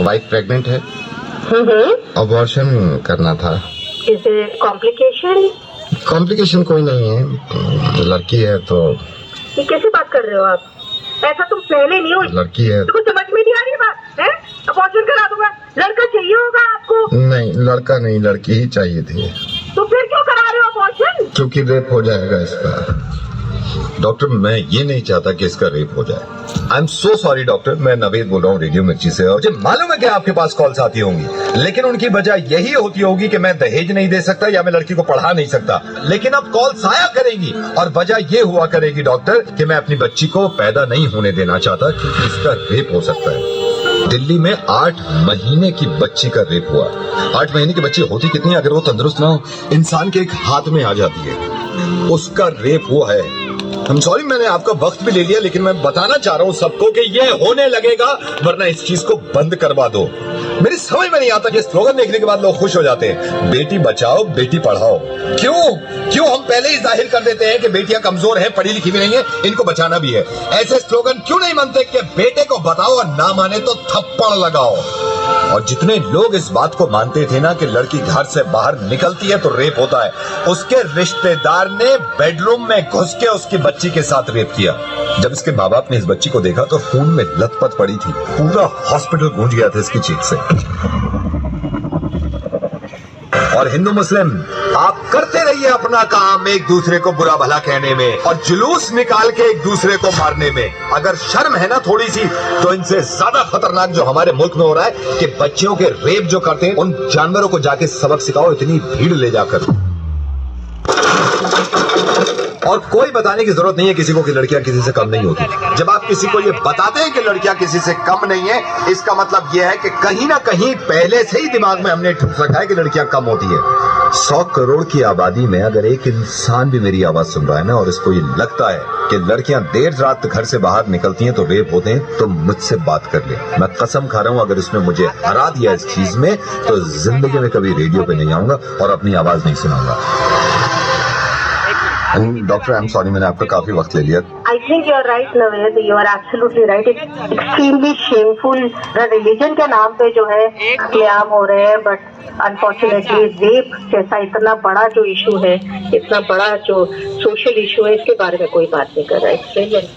Wife pregnant है, abortion करना था। Is it complication? कॉम्प्लिकेशन कोई नहीं है, लड़की है तो। ये कैसे बात कर रहे हो आप? ऐसा तुम पहले नहीं हो। लड़की है तुमको समझ में नहीं आ रही बात है? अबॉर्शन करा दूंगा। लड़का चाहिए होगा आपको? नहीं, लड़का नहीं, लड़की ही चाहिए थी। तो फिर क्यों करा रहे हो अबॉर्शन? क्योंकि रेप हो जाएगा इसका। डॉक्टर, मैं ये नहीं चाहता कि इसका रेप हो जाए। I am so sorry doctor, मैं नवेद बोल रहा हूँ रेडियो मिर्ची से। और मुझे मालूम है कि आपके पास कॉल्स आती होंगी, लेकिन उनकी वजह यही होती होगी कि मैं दहेज नहीं दे सकता या मैं लड़की को पढ़ा नहीं सकता। लेकिन अब कॉल्स आया करेंगी और वजह ये हुआ करेगी डॉक्टर कि मैं अपनी बच्ची को पैदा नहीं होने देना चाहता, क्योंकि इसका रेप हो सकता है। दिल्ली में 8 महीने की बच्ची का रेप हुआ। 8 महीने की बच्ची होती कितनी, अगर वो तंदुरुस्त ना हो, इंसान के एक हाथ में आ जाती है। उसका रेप हुआ है। I'm sorry, मैंने आपका वक्त भी ले लिया, लेकिन मैं बताना चाह रहा हूँ सबको कि ये होने लगेगा, वरना इस चीज को बंद करवा दो। मेरी समझ में नहीं आता कि स्लोगन देखने के बाद लोग खुश हो जाते हैं, बेटी बचाओ बेटी पढ़ाओ। क्यों हम पहले ही जाहिर कर देते हैं कि बेटियां कमजोर हैं, पढ़ी लिखी भी नहीं है, इनको बचाना भी है। ऐसे स्लोगन क्यों नहीं बनते कि बेटे को बताओ और ना माने तो थप्पड़ लगाओ। और जितने लोग इस बात को मानते थे ना कि लड़की घर से बाहर निकलती है तो रेप होता है, उसके रिश्तेदार ने बेडरूम में घुस के उसकी बच्ची के साथ रेप किया। जब इसके माँ बाप ने इस बच्ची को देखा तो खून में लथपथ पड़ी थी। पूरा हॉस्पिटल गूंज गया था इसकी चीख से। और हिंदू मुस्लिम, आप करते रहिए अपना काम एक दूसरे को बुरा भला कहने में और जुलूस निकाल के एक दूसरे को मारने में। अगर शर्म है ना थोड़ी सी, तो इनसे ज्यादा खतरनाक जो हमारे मुल्क में हो रहा है कि बच्चियों के रेप जो करते हैं, उन जानवरों को जाके सबक सिखाओ, इतनी भीड़ ले जाकर। और कोई बताने की जरूरत नहीं है किसी को कि लड़कियां किसी से कम नहीं होती। जब आप किसी को ये बताते हैं कि लड़कियां किसी से कम नहीं है, इसका मतलब यह है कि कहीं ना कहीं पहले से ही दिमाग में हमने ठूस रखा है कि लड़कियां कम होती है। 100 करोड़ की आबादी में अगर एक इंसान भी मेरी आवाज सुन रहा है ना, और इसको ये लगता है कि लड़कियां देर रात घर से बाहर निकलती हैं तो रेप होते हैं, तो मुझसे बात कर ले। मैं कसम खा रहा हूं, अगर उसने मुझे हरा दिया इस चीज में, तो जिंदगी में कभी रेडियो पे नहीं आऊंगा और अपनी आवाज नहीं सुनाऊंगा। डॉक्टर, आई एम सॉरी, मैंने आपका काफी वक्त ले लिया। I think you are right, Naved. You are absolutely right. It's extremely shameful. The religion के नाम पे जो है क्लेम हो रहे हैं, but unfortunately रेप जैसा इतना बड़ा जो इशू है, इतना बड़ा जो सोशल इशू है, इसके बारे में कोई बात नहीं कर रहा है। It's brilliant.